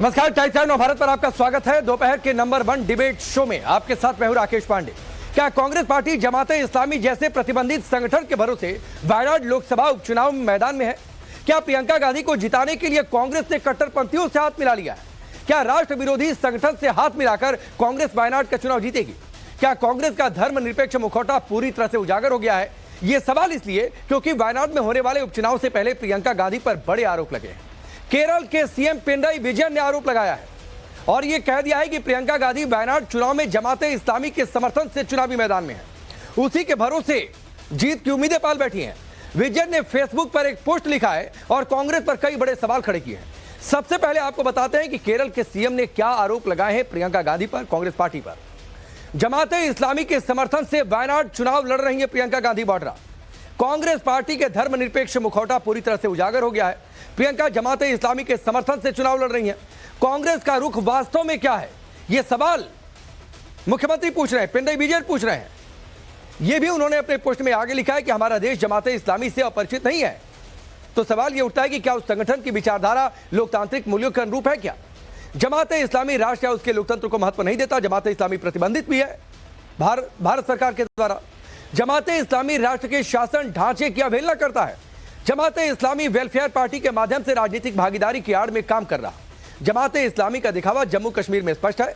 नमस्कार, times time Bharat पर आपका स्वागत है। दोपहर के नंबर 1 डिबेट शो में आपके साथ मैं हूं राकेश पांडे। क्या कांग्रेस पार्टी जमाते इस्लामी जैसे प्रतिबंधित संगठन के भरोसे वायनाड लोकसभा उपचुनाव में मैदान में है? क्या प्रियंका गांधी को जिताने के लिए कांग्रेस ने कट्टरपंथियों से हाथ मिला लिया है? क्या राष्ट्र विरोधी संगठन से हाथ मिलाकर कांग्रेस वायनाड का चुनाव जीतेगी? क्या कांग्रेस का धर्मनिरपेक्ष मुखौटा पूरी तरह से उजागर हो गया है? ये सवाल इसलिए क्योंकि वायनाड में होने वाले उपचुनाव से पहले प्रियंका गांधी पर बड़े आरोप लगे हैं। केरल के सीएम पिनराई विजयन ने आरोप लगाया है और यह कह दिया है कि प्रियंका गांधी वायनाड चुनाव में जमाते इस्लामी के समर्थन से चुनावी मैदान में है, उसी के भरोसे जीत की उम्मीदें पाल बैठी हैं। विजयन ने फेसबुक पर एक पोस्ट लिखा है और कांग्रेस पर कई बड़े सवाल खड़े किए हैं। सबसे पहले आपको बताते हैं कि केरल के सीएम ने क्या आरोप लगाए हैं प्रियंका गांधी पर, कांग्रेस पार्टी पर। जमाते इस्लामी के समर्थन से वायनाड चुनाव लड़ रही है प्रियंका गांधी वाड्रा। कांग्रेस पार्टी के धर्मनिरपेक्ष मुखौटा पूरी तरह से उजागर हो गया है। प्रियंका जमाते इस्लामी के समर्थन से चुनाव लड़ रही हैं। कांग्रेस का रुख वास्तव में क्या है, यह सवाल मुख्यमंत्री पूछ रहे हैं, पिनराई विजयन पूछ रहे हैं। यह भी उन्होंने अपने पोस्ट में आगे लिखा है कि हमारा देश जमाते इस्लामी से अपरिचित नहीं है। तो सवाल यह उठता है कि क्या उस संगठन की विचारधारा लोकतांत्रिक मूल्यों के अनुरूप है? क्या जमाते इस्लामी राष्ट्र या उसके लोकतंत्र को महत्व नहीं देता? जमाते इस्लामी प्रतिबंधित भी है भारत सरकार के द्वारा। जमाते इस्लामी राष्ट्र के शासन ढांचे की अवहेलना करता है। जमाते इस्लामी वेलफेयर पार्टी के माध्यम से राजनीतिक भागीदारी की आड़ में काम कर रहा। जमाते इस्लामी का दिखावा जम्मू कश्मीर में स्पष्ट है।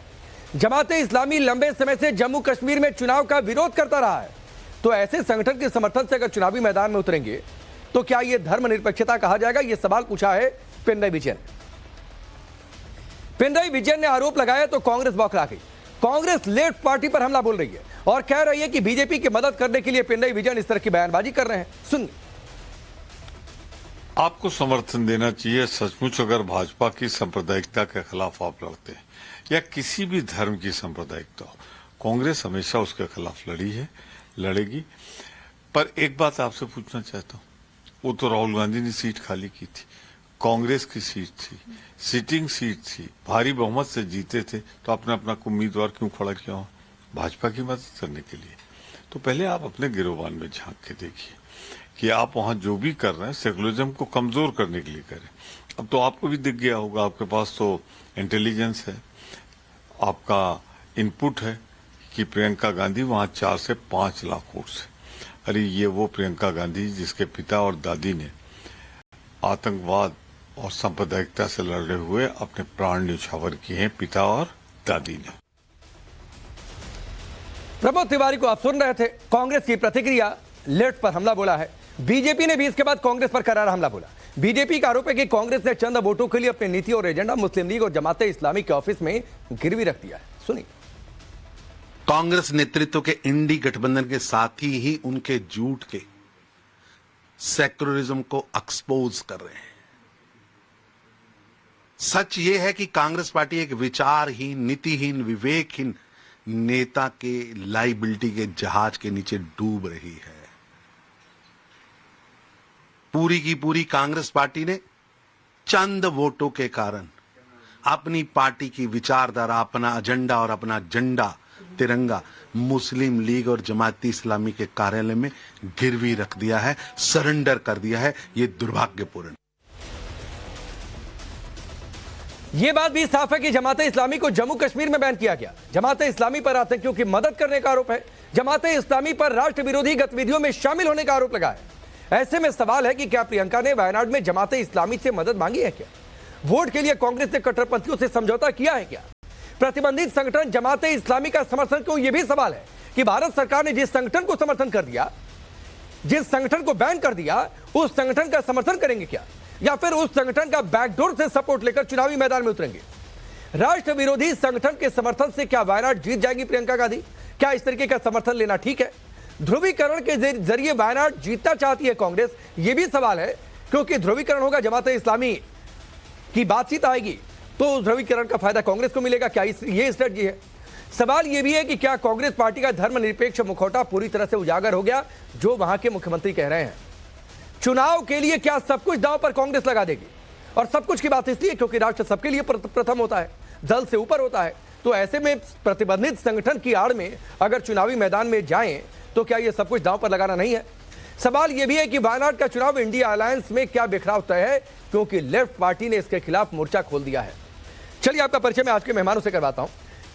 जमाते इस्लामी लंबे समय से जम्मू कश्मीर में चुनाव का विरोध करता रहा है। तो ऐसे संगठन के समर्थन से अगर चुनावी मैदान में उतरेंगे तो क्या यह धर्मनिरपेक्षता कहा जाएगा? यह सवाल पूछा है पिनराई विजयन। पिनराई विजयन ने आरोप लगाया तो कांग्रेस बौखला गई। कांग्रेस लेफ्ट पार्टी पर हमला बोल रही है और कह रही है कि बीजेपी की मदद करने के लिए पिनराई विजयन इस तरह की बयानबाजी कर रहे हैं। सुनिए। आपको समर्थन देना चाहिए सचमुच अगर भाजपा की सांप्रदायिकता के खिलाफ आप लड़ते हैं या किसी भी धर्म की सांप्रदायिकता हो। कांग्रेस हमेशा उसके खिलाफ लड़ी है, लड़ेगी। पर एक बात आपसे पूछना चाहता हूँ, वो तो राहुल गांधी ने सीट खाली की थी, कांग्रेस की सीट थी, सिटिंग सीट थी, भारी बहुमत से जीते थे, तो आपने अपना उम्मीदवार क्यों खड़ा किया हो? भाजपा की मदद करने के लिए। तो पहले आप अपने गिरोबान में झांक के देखिए कि आप वहां जो भी कर रहे हैं सेकुलरिज्म को कमजोर करने के लिए करें। अब तो आपको भी दिख गया होगा, आपके पास तो इंटेलिजेंस है, आपका इनपुट है कि प्रियंका गांधी वहां 4 से 5 लाख वोट से। अरे ये वो प्रियंका गांधी जिसके पिता और दादी ने आतंकवाद और सांप्रदायिकता से लड़े हुए अपने प्राण न्यौछावर किए हैं, पिता और दादी ने। प्रमोद तिवारी को आप सुन रहे थे। कांग्रेस की प्रतिक्रिया, लेफ्ट पर हमला बोला है। बीजेपी ने भी इसके बाद कांग्रेस पर करारा हमला बोला। बीजेपी का आरोप है कि कांग्रेस ने चंद वोटों के लिए अपनी नीति और एजेंडा मुस्लिम लीग और जमाते इस्लामी के ऑफिस में गिरवी रख दिया है। सुनिए। कांग्रेस नेतृत्व के इंडी गठबंधन के साथ ही उनके झूठ के सेक्युलरिज्म को एक्सपोज कर रहे हैं। सच यह है कि कांग्रेस पार्टी एक विचारहीन, नीतिहीन, विवेकहीन नेता के लाइबिलिटी के जहाज के नीचे डूब रही है। पूरी की पूरी कांग्रेस पार्टी ने चंद वोटों के कारण अपनी पार्टी की विचारधारा, अपना एजेंडा और अपना झंडा तिरंगा मुस्लिम लीग और जमाती इस्लामी के कार्यालय में गिरवी रख दिया है, सरेंडर कर दिया है। यह दुर्भाग्यपूर्ण। यह बात भी साफ है कि जमाते इस्लामी को जम्मू कश्मीर में बैन किया गया। जमाते इस्लामी पर आतंकियों की मदद करने का आरोप है। जमाते इस्लामी पर राष्ट्र विरोधी गतिविधियों में शामिल होने का आरोप लगा है। ऐसे में सवाल है कि क्या प्रियंका ने वायनाड में जमाते इस्लामी से मदद मांगी है? क्या वोट के लिए कांग्रेस ने कट्टरपंथियों से समझौता किया है? क्या प्रतिबंधित संगठन जमाते इस्लामी का समर्थन क्यों? यह भी सवाल है कि भारत सरकार ने जिस संगठन को समर्थन कर दिया, जिस संगठन को बैन कर दिया, उस संगठन का समर्थन करेंगे क्या, या फिर उस संगठन का बैकडोर से सपोर्ट लेकर चुनावी मैदान में उतरेंगे? राष्ट्र विरोधी संगठन के समर्थन से क्या वायनाड जीत जाएगी प्रियंका गांधी? क्या इस तरीके का समर्थन लेना ठीक है? ध्रुवीकरण के जरिए वायनाड जीतना चाहती है कांग्रेस, यह भी सवाल है, क्योंकि ध्रुवीकरण होगा, जमाते इस्लामी की बातचीत आएगी तो ध्रुवीकरण का फायदा कांग्रेस को मिलेगा। क्या ये स्ट्रेटजी है? सवाल यह भी है कि क्या कांग्रेस पार्टी का धर्मनिरपेक्ष मुखौटा पूरी तरह से उजागर हो गया, जो वहां के मुख्यमंत्री कह रहे हैं? चुनाव के लिए क्या सब कुछ दांव पर कांग्रेस लगा देगी? और सब कुछ की बात इसलिए क्योंकि राष्ट्र सबके लिए प्रथम होता है, दल से ऊपर होता है। तो ऐसे में प्रतिबंधित संगठन की आड़ में अगर चुनावी मैदान में जाएं तो क्या यह सब कुछ दांव पर लगाना नहीं है? सवाल यह भी है कि वायनाड का चुनाव इंडिया अलायंस में क्या बिखराव तय है, क्योंकि लेफ्ट पार्टी ने इसके खिलाफ मोर्चा खोल दिया है। चलिए आपका परिचय मैं आज के मेहमानों से करवाता हूं।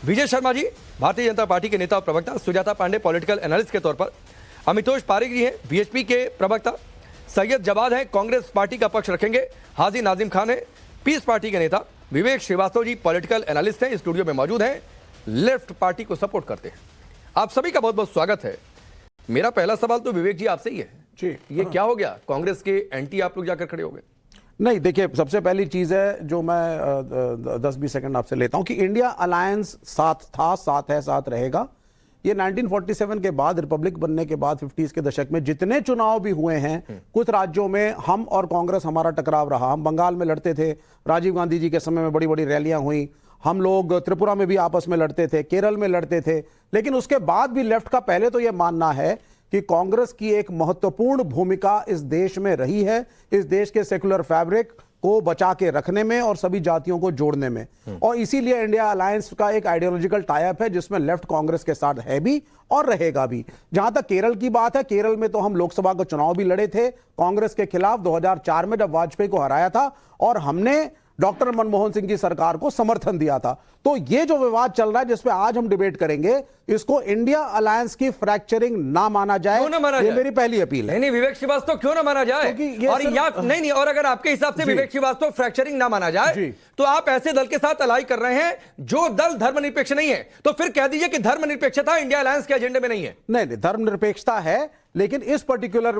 विजय शर्मा जी भारतीय जनता पार्टी के नेता और प्रवक्ता, सुजाता पांडे पॉलिटिकल एनालिस्ट के तौर पर, अमितोष पारिक जी हैं बीएचपी के प्रवक्ता, सैयद जवाद हैं कांग्रेस पार्टी का पक्ष रखेंगे, हाजी नाजिम खान है पीस पार्टी के नेता, विवेक श्रीवास्तव जी पॉलिटिकल एनालिस्ट हैं, स्टूडियो में मौजूद हैं, लेफ्ट पार्टी को सपोर्ट करते हैं। आप सभी का बहुत बहुत स्वागत है। मेरा पहला सवाल तो विवेक जी आपसे ही है जी, ये क्या हो गया, कांग्रेस के एंटी आप लोग जाकर खड़े हो गए? नहीं देखिए, सबसे पहली चीज है जो मैं 10-20 सेकंड आपसे लेता हूं कि इंडिया अलायंस साथ था, साथ है, साथ रहेगा। ये 1947 के बाद, रिपब्लिक बनने के बाद 50s के दशक में जितने चुनाव भी हुए हैं, कुछ राज्यों में हम और कांग्रेस हमारा टकराव रहा। हम बंगाल में लड़ते थे, राजीव गांधी जी के समय में बड़ी बड़ी रैलियां हुई, हम लोग त्रिपुरा में भी आपस में लड़ते थे, केरल में लड़ते थे, लेकिन उसके बाद भी लेफ्ट का पहले तो यह मानना है कि कांग्रेस की एक महत्वपूर्ण भूमिका इस देश में रही है, इस देश के सेकुलर फैब्रिक को बचा के रखने में और सभी जातियों को जोड़ने में। और इसीलिए इंडिया अलायंस का एक आइडियोलॉजिकल टाइप है जिसमें लेफ्ट कांग्रेस के साथ है भी और रहेगा भी। जहां तक केरल की बात है, केरल में तो हम लोकसभा का चुनाव भी लड़े थे कांग्रेस के खिलाफ 2004 में, जब वाजपेयी को हराया था, और हमने डॉक्टर मनमोहन सिंह की सरकार को समर्थन दिया था। तो ये जो विवाद चल रहा है जिस पे आज हम डिबेट करेंगे, इसको इंडिया अलायंस की फ्रैक्चरिंग ना माना जाए, क्यों ना माना ये जाए? मेरी पहली अपील है। नहीं विवेक श्रीवास्तव क्यों ना माना जाए? क्योंकि ये और सिर्फ- या नहीं, और अगर आपके हिसाब से जी। विवेक श्रीवास्तव फ्रैक्चरिंग ना माना जाए जी। तो आप ऐसे दल के साथ अलाई कर रहे हैं जो दल धर्मनिरपेक्ष नहीं है, तो फिर कह दीजिए कि धर्मनिरपेक्षता इंडिया अलायंस के एजेंडे में नहीं है। नहीं, धर्मनिरपेक्षता है, लेकिन इस पर्टिकुलर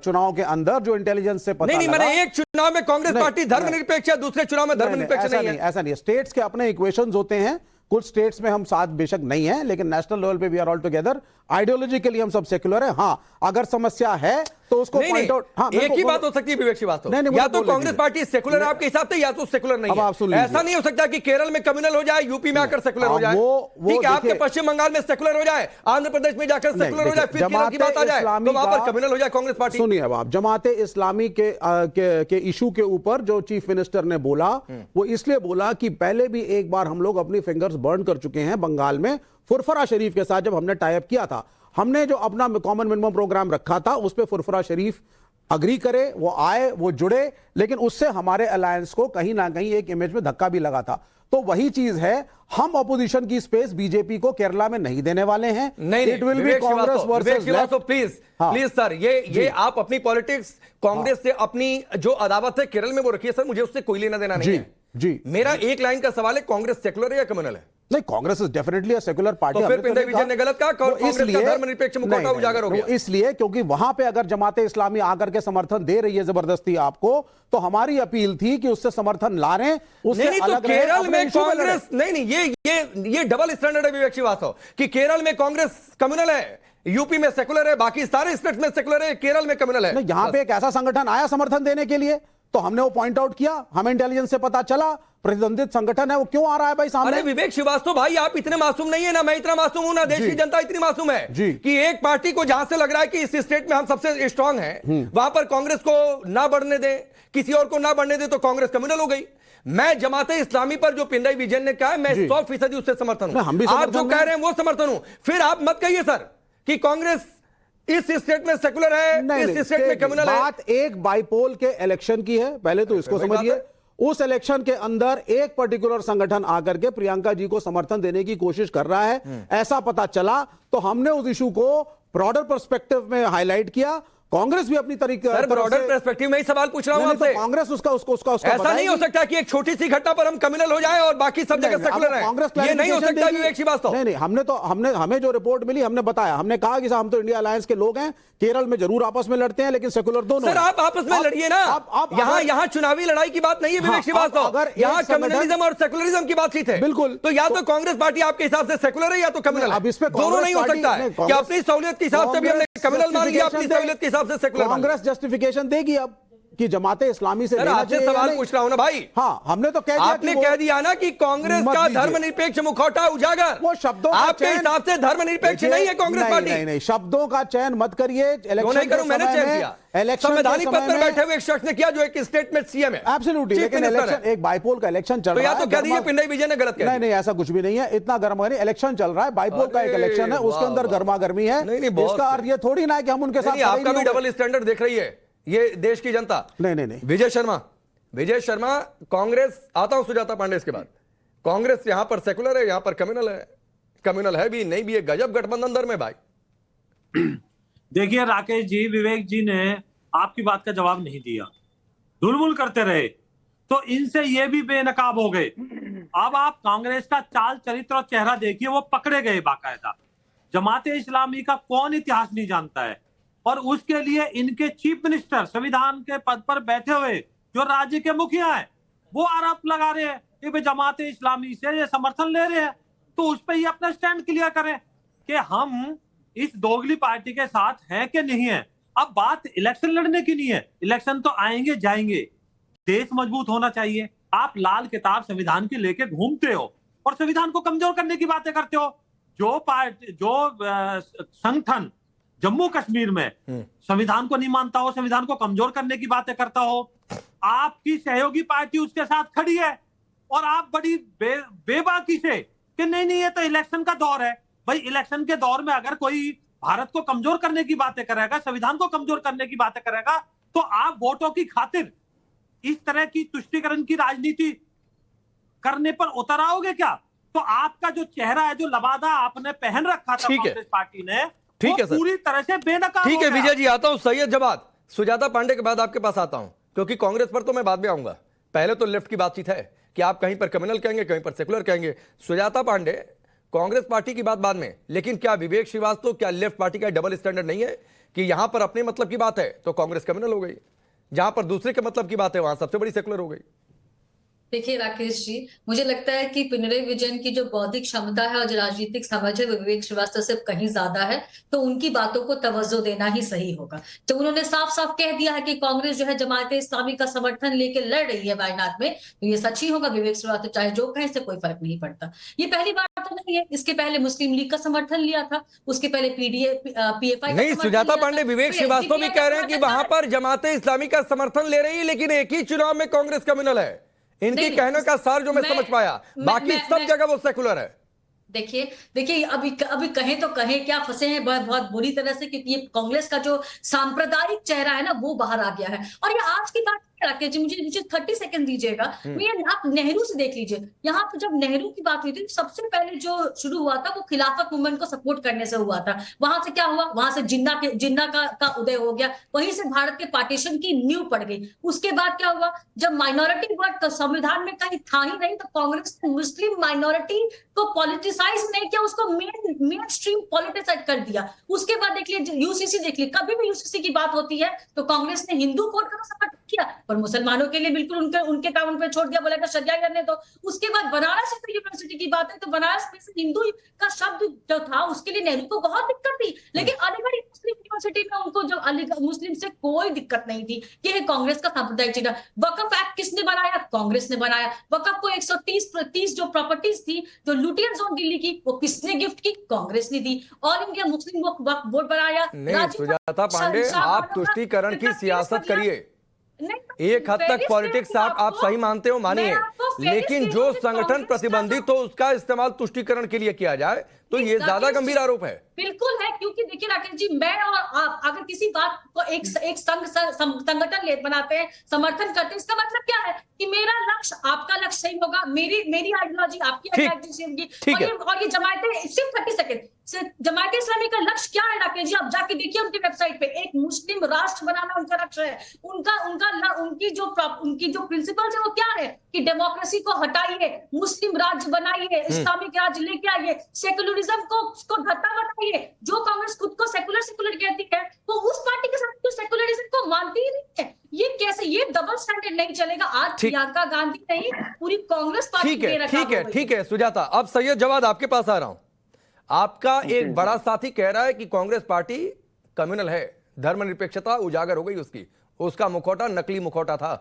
चुनाव के अंदर जो इंटेलिजेंस से पता नहीं, लगा, मैंने एक चुनाव में कांग्रेस नहीं, पार्टी धर्मनिरपेक्ष है, दूसरे चुनाव में धर्मनिरपेक्ष ऐसा नहीं है। ऐसा नहीं है। स्टेट्स के अपने इक्वेशंस होते हैं, कुछ स्टेट्स में हम साथ बेशक नहीं है, लेकिन नेशनल लेवल पे we are all together. Ideologically हम सब सेक्युलर है। हाँ, अगर समस्या है तो उसको नहीं, पॉइंट आउट। हाँ, एक ही बात हो सकती है विवेक श्रीवास्तव, नहीं, नहीं, या मुझे तो बोलने कांग्रेस दीजिए। पार्टी सेकुलर है आपके हिसाब से, या तो सेकुलर नहीं अब आप सुन है। लीजिए। ऐसा नहीं हो सकता कि केरल में कम्युनल हो जाए, यूपी में आकर सेकुलर हो अब जाए, वो ठीक है, आपके देखिए- पश्चिम बंगाल में सेकुलर हो जाए, आंध्र प्रदेश में जाकर नहीं, सेकुलर हो जाए, देखिए, फिर केरल की बात आ जाए जमाते तो वहां पर इस्लामी कम्युनल हो जाए कांग्रेस पार्टी। सुनिए, अब आप जमाते इस्लामी के इशू के ऊपर जो चीफ मिनिस्टर ने बोला, वो इसलिए बोला कि पहले भी एक बार हम लोग अपनी फिंगर्स बर्न कर चुके हैं बंगाल में, फुरफरा शरीफ के साथ जब हमने टाई अप किया था। हमने जो अपना कॉमन मिनिमम प्रोग्राम रखा था उस पर फुरफरा शरीफ अग्री करे, वो आए, वो जुड़े, लेकिन उससे हमारे अलायंस को कहीं ना कहीं एक इमेज में धक्का भी लगा था। तो वही चीज है, हम ऑपोजिशन की स्पेस बीजेपी को केरला में नहीं देने वाले हैं। नहीं, it will be Vivek Congress Shrivastava, Vivek versus Shrivastava, left. Please हाँ। प्लीज सर, ये आप अपनी पॉलिटिक्स कांग्रेस से अपनी जो अदावत है केरल में वो रखिए सर, मुझे उससे कोई लेना देना नहीं जी, है। जी। मेरा एक लाइन का सवाल है, कांग्रेस सेकुलर है या कम्युनल है? नहीं, Congress is definitely a secular party. तो फिर पिंडे विजय ने गलत कहा, कांग्रेस का धर्मनिरपेक्ष मुखौटा उजागर हो गया। इसलिए क्योंकि वहां पे अगर जमाते इस्लामी आकर के समर्थन दे रही है जबरदस्ती आपको, तो हमारी अपील थी कि उससे समर्थन ला रहे, उससे नहीं, तो अलग रहे, केरल अपने में issue पे लड़े। कांग्रेस नहीं, ये डबल स्टैंडर्ड है विवेक श्रीवास्तव कि केरल में कांग्रेस कम्युनल है, यूपी में सेकुलर है, बाकी सारे स्टेट्स में सेकुलर है, केरल में कम्युनल है। नहीं, यहां पे एक ऐसा संगठन आया समर्थन देने के लिए, तो हमने वो पॉइंट आउट किया, हमें इंटेलिजेंस से पता चला प्रतिद्वंदित संगठन है, वो क्यों आ रहा है भाई सामने? अरे विवेक श्रीवास्तव भाई, आप इतने मासूम नहीं है ना, मैं इतना मासूम हूं ना, देश जी। की जनता इतनी मासूम है जी। कि एक पार्टी को जहां से लग रहा है कि इस स्टेट में हम सबसे स्ट्रांग हैं, वहां पर कांग्रेस को ना बढ़ने दें, किसी और को ना बढ़ने दें, तो कांग्रेस कम्युनल हो गई। मैं जमाते इस्लामी पर जो पिंडाई विजयन ने कहा है, मैं 100% उससे समर्थन नहीं, हम भी हूं। आप समर्थन जो कह रहे हैं वो समर्थन हूं। फिर आप मत कहिए सर कि कांग्रेस इस स्टेट में सेकुलर है, इस स्टेट में कम्युनल है। बात एक बाइपोल के इलेक्शन की है, पहले तो इसको वही बात समझिए। है। उस इलेक्शन के अंदर एक पर्टिकुलर संगठन आकर के प्रियंका जी को समर्थन देने की कोशिश कर रहा है, ऐसा पता चला, तो हमने उस इशू को ब्रॉडर पर्सपेक्टिव में हाईलाइट किया। कांग्रेस भी अपनी तरीके सर ब्रॉडर पर्सपेक्टिव में ही सवाल पूछ रहा हूं नहीं, तो आपसे। कांग्रेस उसका ऐसा नहीं हो सकता कि एक छोटी सी घटना पर हम कम्युनल हो जाए और बाकी सब जगह सेकुलर है। ये नहीं हो सकता विवेक श्रीवास्तव। नहीं, हमें जो रिपोर्ट मिली, हमने बताया, हमने कहा कि साहब हम तो इंडिया अलायंस के लोग हैं, केरल में जरूर आपस में लड़ते हैं, लेकिन सेकुलर दोनों सर हैं। आप आपस में लड़िए ना, यहाँ चुनावी लड़ाई की बात नहीं है विवेक श्रीवास्तव, अगर एक यहाँ संगठन- कम्युनलिज्म और सेकुलरिज्म की बातचीत है। बिल्कुल। तो या तो कांग्रेस पार्टी आपके हिसाब से सेकुलर है या तो कम्युनल अब इस पे है, दोनों कांग्रेस नहीं हो पार्टी- सकता है नहीं, कि कांग्रेस- अपनी सहूलियत के हिसाब से भी हमने कम्युनल मान लिया, अपनी सहूलियत के हिसाब से सेकुलर मान लिया। कांग्रेस जस्टिफिकेशन देगी अब कि जमाते इस्लामी से सर लेना आपसे चाहिए या सवाल नहीं। पूछ रहा हूं ना भाई। हाँ, हमने तो कह दिया आपने कि वो- कह दिया ना कि कांग्रेस मत का दीजिए। धर्मनिरपेक्ष मुखौटा उजागर, वो शब्दों का आपके चयन- हिसाब से धर्मनिरपेक्ष नहीं है कांग्रेस पार्टी। नहीं, शब्दों का चयन मत करिए। क्यों नहीं करूं? मैंने चयन किया, संवैधानिक पद पर बैठे हुए एक शख्स ने किया जो एक स्टेट में सीएम है। एब्सोल्युटली, लेकिन इलेक्शन एक बाइपोल का इलेक्शन चल तो रहा या है। तो कह दीजिए पिंडाई विजय ने गलत कहा। नहीं, ऐसा कुछ भी नहीं है, इतना गर्मा नहीं। इलेक्शन चल रहा है, बाइपोल का एक अरे इलेक्शन है, उसके अंदर वाह, गर्मा गर्मी है। नहीं, बहुत इसका अर्थ ये थोड़ी ना है कि हम उनके साथ नहीं, आपका खड़े भी नहीं होंगे। डबल स्टैंडर्ड देख रही है ये देश की जनता। नहीं। विजय शर्मा कांग्रेस, आता हूं सुजाता पांडे इसके बाद। कांग्रेस यहां पर सेकुलर है, यहां पर कम्युनल है, कम्युनल है भी नहीं भी, एक गजब गठबंधन दर में भाई। देखिए राकेश जी, विवेक जी ने आपकी बात का जवाब नहीं दिया, धुलमुल करते रहे, तो इनसे ये भी बेनकाब हो गए। अब आप कांग्रेस का चाल चरित्र और चेहरा देखिए, वो पकड़े गए बाकायदा। जमाते इस्लामी का कौन इतिहास नहीं जानता है, और उसके लिए इनके चीफ मिनिस्टर संविधान के पद पर बैठे हुए जो राज्य के मुखिया हैं, वो आरोप लगा रहे हैं कि वे जमाते इस्लामी से ये समर्थन ले रहे हैं। तो उस पर ये अपना स्टैंड क्लियर करें कि हम इस दोगली पार्टी के साथ हैं कि नहीं है। अब बात इलेक्शन लड़ने की नहीं है, इलेक्शन तो आएंगे जाएंगे, देश मजबूत होना चाहिए। आप लाल किताब संविधान की लेके घूमते हो और संविधान को कमजोर करने की बातें करते हो। जो पार्टी, जो संगठन जम्मू कश्मीर में संविधान को नहीं मानता हो, संविधान को कमजोर करने की बातें करता हो, आपकी सहयोगी पार्टी उसके साथ खड़ी है, और आप बड़ी बेबाकी से कि नहीं नहीं ये तो इलेक्शन का दौर है। भाई इलेक्शन के दौर में अगर कोई भारत को कमजोर करने की बातें करेगा, संविधान को कमजोर करने की बातें करेगा, तो आप वोटों की खातिर इस तरह की तुष्टीकरण की राजनीति करने पर उतर आओगे क्या? तो आपका जो चेहरा है, जो लबादा आपने पहन रखा था कांग्रेस पार्टी ने, ठीक है सर, पूरी तरह से बेनकाब ठीक हो है। गया। विजय जी आता हूं, सैयद जवाद, सुजाता पांडे के बाद आपके पास आता हूं, क्योंकि कांग्रेस पर तो मैं बाद में आऊंगा। पहले तो लेफ्ट की बातचीत है कि आप कहीं पर कम्युनल कहेंगे, कहीं पर सेकुलर कहेंगे। सुजाता पांडे, कांग्रेस पार्टी की बात बाद में, लेकिन क्या विवेक श्रीवास्तव, क्या लेफ्ट पार्टी का डबल स्टैंडर्ड नहीं है कि यहां पर अपने मतलब की बात है तो कांग्रेस कम्युनल हो गई, जहां पर दूसरे के मतलब की बात है वहां सबसे बड़ी सेकुलर हो गई? देखिए राकेश जी, मुझे लगता है कि पिनराई विजयन की जो बौद्धिक क्षमता है और जो राजनीतिक समझ है वो विवेक श्रीवास्तव से कहीं ज्यादा है, तो उनकी बातों को तवज्जो देना ही सही होगा। तो उन्होंने साफ साफ कह दिया है कि कांग्रेस जो है जमाते इस्लामी का समर्थन लेके लड़ रही है वायनाड में, तो ये सच ही होगा। विवेक श्रीवास्तव चाहे जो कहे, इससे कोई फर्क नहीं पड़ता। ये पहली बार तो नहीं है, इसके पहले मुस्लिम लीग का समर्थन लिया था, उसके पहले पीएफआई नहीं, सुजाता पांडे, विवेक श्रीवास्तव भी कह रहे हैं कि वहां पर जमाते इस्लामी का समर्थन ले रही है, लेकिन एक ही चुनाव में कांग्रेस कम्युनल है। इनके कहने का सार जो मैं समझ पाया, बाकी सब जगह वो सेकुलर है। देखिए देखिए, अभी कहें तो कहें क्या, फंसे हैं बहुत बहुत बुरी तरह से, क्योंकि ये कांग्रेस का जो सांप्रदायिक चेहरा है ना, वो बाहर आ गया है। और ये आज की बात राकेश जी, मुझे 30 सेकंड दीजिएगा। ये आप नेहरू से देख लीजिए, यहाँ पर जब नेहरू की बात हुई थी, सबसे पहले जो शुरू हुआ था वो खिलाफत मूवमेंट को सपोर्ट करने से हुआ था। वहां से क्या हुआ, वहां से जिन्ना का उदय हो गया, वहीं से भारत के पार्टीशन की नींव पड़ गई। उसके बाद क्या हुआ, जब माइनॉरिटी वर्ड संविधान में कहीं था ही नहीं, तो कांग्रेस ने मुस्लिम माइनॉरिटी को पॉलिटिसाइज नहीं किया, उसको मेन स्ट्रीम पॉलिटिसाइज कर दिया। उसके बाद देख लीजिए यूसीसी, देख लीजिए कभी भी यूसीसी की बात होती है तो कांग्रेस ने हिंदू कोड का समर्थन किया, पर मुसलमानों के लिए बिल्कुल उनके काउंट पे छोड़ दिया, बोला था शरिया करने दो। उसके बाद बनारस यूनिवर्सिटी की बात है, तो बनारस में से हिंदू का शब्द जो था उसके लिए नेहरू को बहुत दिक्कत थी, लेकिन अलीगढ़ मुस्लिम यूनिवर्सिटी में उनको जो अलीगढ़ मुस्लिम से कोई दिक्कत नहीं थी। ये है कांग्रेस का सांप्रदायिक चिन्ह। वक्फ एक्ट किसने बनाया? कांग्रेस ने बनाया। वक्फ को 130 जो प्रॉपर्टीज थी जो लुटियन जोन दिल्ली की, वो किसने गिफ्ट की? कांग्रेस ने दी। ऑल इंडिया मुस्लिम वक्फ बोर्ड बनाया। नहीं सुजाता पांडे, आप तुष्टीकरण की सियासत करिए, एक हद तक पॉलिटिक्स आप सही मानते हो, मानिए, लेकिन जो संगठन प्रतिबंधित हो उसका इस्तेमाल तुष्टीकरण के लिए किया जाए तो ये ज्यादा गंभीर आरोप है। बिल्कुल है, क्योंकि देखिए राकेश जी, मैं और आप अगर किसी बात को एक संगठन बनाते हैं, समर्थन करते हैं, इसका मतलब क्या है कि मेरा लक्ष्य आपका लक्ष्य सही होगा, मेरी आइडियोलॉजी आपकी आइडियोलॉजी सेम होगी। और ये जमायतें, सिर्फ 30 सेकंड, जमायत इस्लामी का लक्ष्य क्या है राकेश जी? आप जाके देखिए उनकी वेबसाइट पे, एक मुस्लिम राष्ट्र बनाना उनका लक्ष्य है। उनकी जो प्रिंसिपल्स है वो क्या है कि डेमोक्रेसी को हटाइए, मुस्लिम राज्य बनाइए, इस्लामिक राज्य लेके आइए, सेकुलरिज्म को धत्ता बताइए। जो कांग्रेस खुद को सेकुलर कहती है, वो उस पार्टी के साथ सेकुलरिज्म को मानती ही नहीं है। ये कैसे, ये डबल स्टैंडर्ड नहीं चलेगा। आज प्रियंका गांधी नहीं, पूरी कांग्रेस पार्टी ठीक है सुजाता, अब सैयद जवाद आपके पास आ रहा हूं। आपका एक बड़ा साथी कह रहा है कि कांग्रेस पार्टी कम्युनल है, धर्मनिरपेक्षता उजागर हो गई उसका मुखौटा नकली मुखौटा था।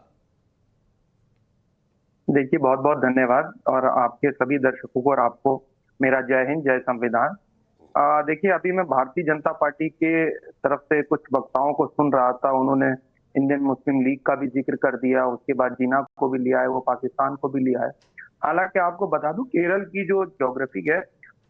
देखिए, बहुत बहुत धन्यवाद, और आपके सभी दर्शकों को और आपको मेरा जय हिंद, जय संविधान। देखिए, अभी मैं भारतीय जनता पार्टी के तरफ से कुछ वक्ताओं को सुन रहा था, उन्होंने इंडियन मुस्लिम लीग का भी जिक्र कर दिया, उसके बाद जिन्ना को भी लिया है, वो पाकिस्तान को भी लिया है। हालांकि आपको बता दूं, केरल की जो ज्योग्राफी है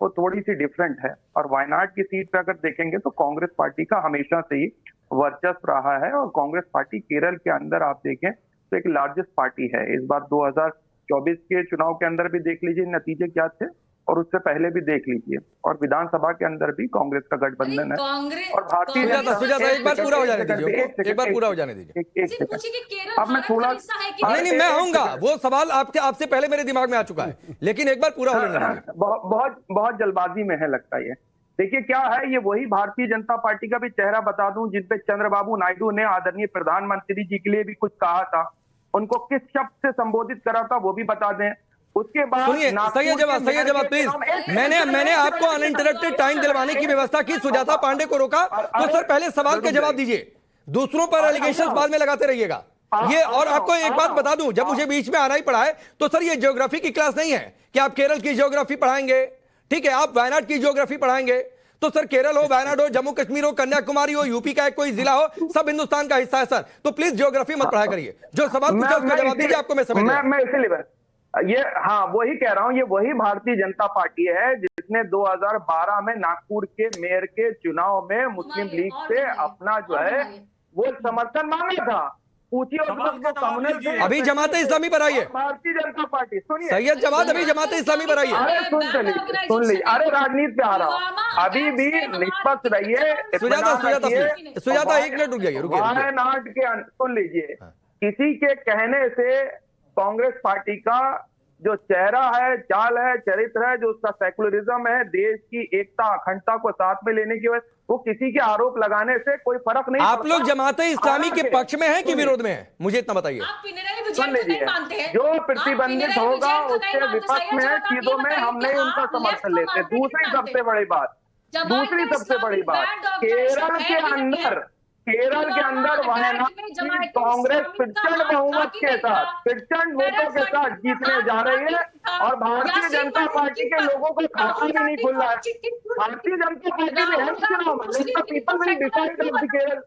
वो थोड़ी सी डिफरेंट है, और वायनाड की सीट पे अगर देखेंगे तो कांग्रेस पार्टी का हमेशा से ही वर्चस्व रहा है, और कांग्रेस पार्टी केरल के अंदर आप देखें तो एक लार्जेस्ट पार्टी है। इस बार 24 के चुनाव के अंदर भी देख लीजिए नतीजे क्या थे, और उससे पहले भी देख लीजिए, और विधानसभा के अंदर भी कांग्रेस का गठबंधन है। कांग्रेस और भारतीय सुजाता सुजाता एक बार पूरा हो जाने दीजिए उनको, एक बार पूरा हो जाने दीजिए। एक किसी सेकंड। पूछिए कि केरल अब मैं भारत का थोड़ा हिस्सा है कि नहीं नहीं? नहीं, मैं आऊंगा, वो सवाल आपसे पहले मेरे दिमाग में आ चुका है, लेकिन एक बार पूरा होने दीजिए। बहुत बहुत जल्दबाजी में है लगता है ये। देखिए क्या है, ये वही भारतीय जनता पार्टी का भी चेहरा बता दूं जिनपे चंद्रबाबू नायडू ने आदरणीय प्रधानमंत्री जी के लिए भी कुछ कहा था, उनको किस शब्द से संबोधित करा था वो भी बता दें। उसके बाद सुनिए, सही है जवाब प्लीज। मैंने आपको अनइंटरप्टेड टाइम दिलवाने की व्यवस्था की, सुजाता पांडे को रोका, तो सर पहले सवाल के जवाब दीजिए, दूसरों पर एलिगेशंस बाद में लगाते रहिएगा ये। और आपको एक बात बता दूं, जब मुझे बीच में आना ही पड़ा है, तो सर ये ज्योग्राफी की क्लास नहीं है कि आप केरल की ज्योग्राफी पढ़ाएंगे, ठीक है, आप वायनाड की ज्योग्राफी पढ़ाएंगे, तो सर केरल हो, वायनाड हो, जम्मू कश्मीर हो, कन्याकुमारी हो, यूपी का एक कोई जिला हो, सब हिंदुस्तान का हिस्सा है सर। तो प्लीज ज्योग्राफी मत पढ़ाया करिए, जो सवाल पूछा उसका जवाब दीजिए, आपको मैं समझ मैं इसीलिए ये हाँ वही कह रहा हूँ, ये वही भारतीय जनता पार्टी है जिसने 2012 में नागपुर के मेयर के चुनाव में मुस्लिम लीग से अपना जो है वो समर्थन मांगा था। पूछिए अभी जमात इस्लामी पर आइए, भारतीय जनता पार्टी, सुनिए सैयद जवाद अभी जमात इस्लामी पर आइए। अरे सुन लीजिए, अरे राजनीति पे आ रहा हूँ, अभी भी निष्पक्ष रहिए। सुजाता एक मिनट रुक जाइए, रुकिए। वायनाड के सुन लीजिए, किसी के कहने से कांग्रेस पार्टी का जो चेहरा है, चाल है, चरित्र है, जो उसका सेकुलरिज्म है, देश की एकता अखंडता को साथ में लेने की वजह, वो किसी के आरोप लगाने से कोई फर्क नहीं। आप लोग जमाते इस्लामी के पक्ष में हैं कि विरोध में हैं, मुझे इतना बताइए। सुन लीजिए, जो प्रतिबंधित होगा उसके विपक्ष में चीजों में हम नहीं उनका समर्थन लेते। दूसरी सबसे बड़ी बात, केरल के अंदर वायनाड की कांग्रेस प्रचंड बहुमत के साथ, प्रचंड वोटों के साथ जीतने जा रही है, और भारतीय जनता पार्टी के लोगों को खाता भी नहीं खुल रहा है। भारतीय जनता पार्टी में है चुनाव में, people will decide of the Kerala,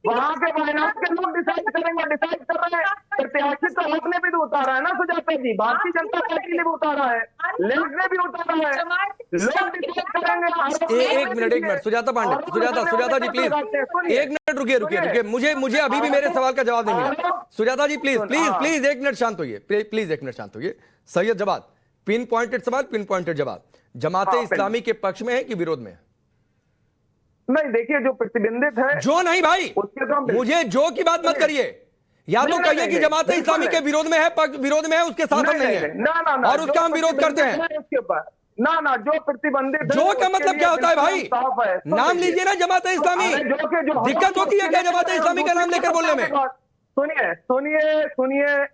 वहां के वायनाड के लोग डिसाइड करेंगे, डिसाइड कर रहे हैं। प्रत्याशी तो आपने भी तो उतारा है ना सुजाता जी, भारतीय जनता पार्टी ने भी उतारा है, लेफ्ट ने भी उतारा है, लोग डिसाइड करेंगे। एक मिनट सुजाता पांडे, सुजाता जी प्लीज एक मिनट रुकिए, मुझे अभी भी मेरे सवाल का जवाब नहीं मिला। सुजाता जी प्लीज एक मिनट शांत होइए, प्लीज एक मिनट शांत होइए। सैयद जवाद, पिन पॉइंटेड सवाल, पिन पॉइंटेड जवाब। जमाते इस्लामी के पक्ष में है कि विरोध में है? नहीं, देखिए जो प्रतिबंधित है, जो नहीं भाई, उसके तो मुझे जो की बात मत करिए, या तो कहिए कि जमाते इस्लामी के विरोध में है, उसके साथ हम नहीं है, और उसका हम विरोध करते हैं। उसके ऊपर ना जो प्रतिबंधित, जो का मतलब क्या होता है भाई? नाम लीजिए ना जमाते इस्लामी, दिक्कत होती है क्या जमाते इस्लामी का नाम लेकर बोलने में? सुनिए,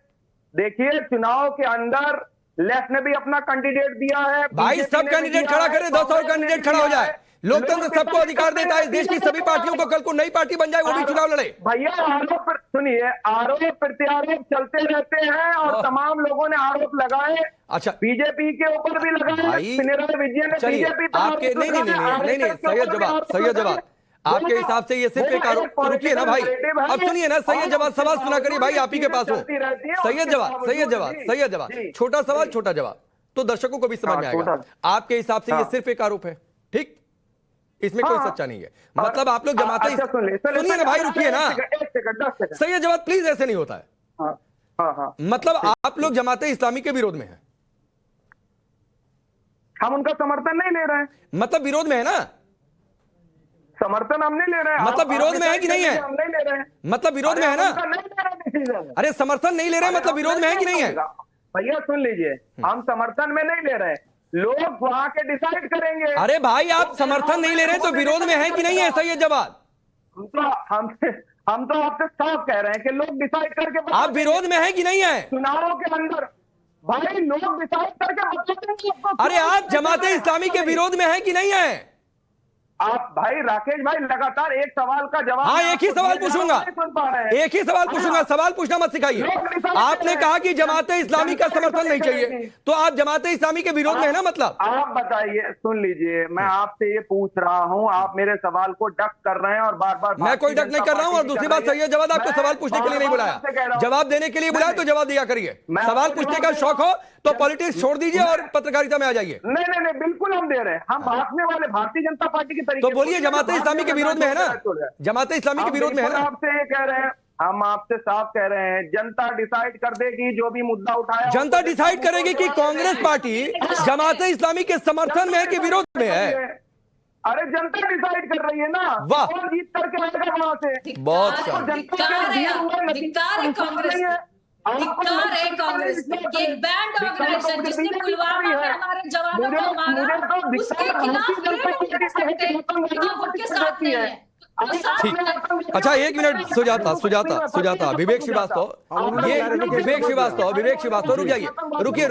देखिए चुनाव के अंदर लेफ्ट ने भी अपना कैंडिडेट दिया है भाई, सब कैंडिडेट खड़ा करें, 10 और कैंडिडेट खड़ा हो जाए। लोकतंत्र सबको अधिकार देता है, इस देश की सभी पार्टियों को कल को नई पार्टी बन जाए वो भी चुनाव लड़े। भैया आरोप प्रत्यारोप चलते रहते हैं, और तमाम लोगों ने आरोप लगाए। अच्छा, बीजेपी के ऊपर भी लगाए, पिनराई विजयन ने बीजेपी पर आपके नहीं सैयद जवाद आपके हिसाब से ये सिर्फ एक आरोप, रुकिए ना भाई, अब सुनिए ना सैयद जवाद, सवाल सुना करिए भाई, आप ही के पास हूं। सैयद जवाद, छोटा सवाल छोटा जवाब, तो दर्शकों को भी समझ में आएगा। आपके हिसाब से ये सिर्फ एक आरोप है, ठीक, इसमें कोई सच्चा नहीं है, मतलब आप लोग जमाते, सुनिए ना भाई, रुकिए ना सैयद जवाद प्लीज, ऐसे नहीं होता है। मतलब आप लोग जमाते इस्लामी के विरोध में हैं? हम उनका समर्थन नहीं ले रहे हैं। मतलब विरोध में है ना? समर्थन हम नहीं ले रहे हैं। मतलब विरोध में है कि नहीं है? हम नहीं ले रहे हैं। मतलब विरोध में है ना? अरे समर्थन नहीं ले रहे, मतलब विरोध में है कि नहीं है? भैया सुन लीजिए, हम समर्थन में नहीं ले रहे हैं, लोग वहां के डिसाइड करेंगे। अरे भाई, आप समर्थन नहीं ले रहे तो विरोध में है कि नहीं है? सैयद जवाद, हम तो आपसे साफ कह रहे हैं कि लोग डिसाइड करके, आप विरोध में है कि नहीं है? चुनावों के अंदर भाई लोग डिसाइड करके, अरे आप जमाते इस्लामी के विरोध में है कि नहीं है? आप भाई राकेश भाई लगातार एक सवाल का जवाब, हाँ एक ही सवाल पूछूंगा, एक ही सवाल पूछूंगा, सवाल पूछना मत सिखाइए। आपने कहा कि जमाते इस्लामी का समर्थन नहीं चाहिए, तो आप जमाते इस्लामी के विरोध में है ना? मतलब आप बताइए, सुन लीजिए, मैं आपसे ये पूछ रहा हूँ, आप मेरे सवाल को डक कर रहे हैं और बार बार। मैं कोई डक नहीं कर रहा हूँ, और दूसरी बात सैयद जवाद, आपको सवाल पूछने के लिए नहीं बुलाया, जवाब देने के लिए बुलाया, तो जवाब दिया करिए। सवाल पूछने का शौक हो तो पॉलिटिक्स छोड़ दीजिए और पत्रकारिता में आ जाइए। नहीं, बिल्कुल हम दे रहे हैं, हम भागने वाले भारतीय जनता पार्टी की तरीके। तो बोलिए, जमाते इस्लामी के विरोध में है ना? जमाते इस्लामी के विरोध में है ना? आपसे ये कह रहे हैं, हम आपसे साफ कह रहे हैं, जनता डिसाइड कर देगी जो भी मुद्दा उठाया। जनता डिसाइड करेगी कि कांग्रेस पार्टी जमात इस्लामी के समर्थन में है कि विरोध में है। अरे जनता डिसाइड कर रही है ना, वाह। कौन जीत करके आएगा वहां से। बहुत धिक्कार शानदार। है, धिक्कार है कांग्रेस पे। धिक्कार है कांग्रेस पे कि एक बैंड ऑर्गेनाइजेशन जिसने पुलवामा में हमारे जवानों को मारा, उसके खिलाफ ये नहीं कर सकते कि हम उनके साथ नहीं है। तो साथ में अच्छा, एक मिनट सुजाता, विवेक श्रीवास्तव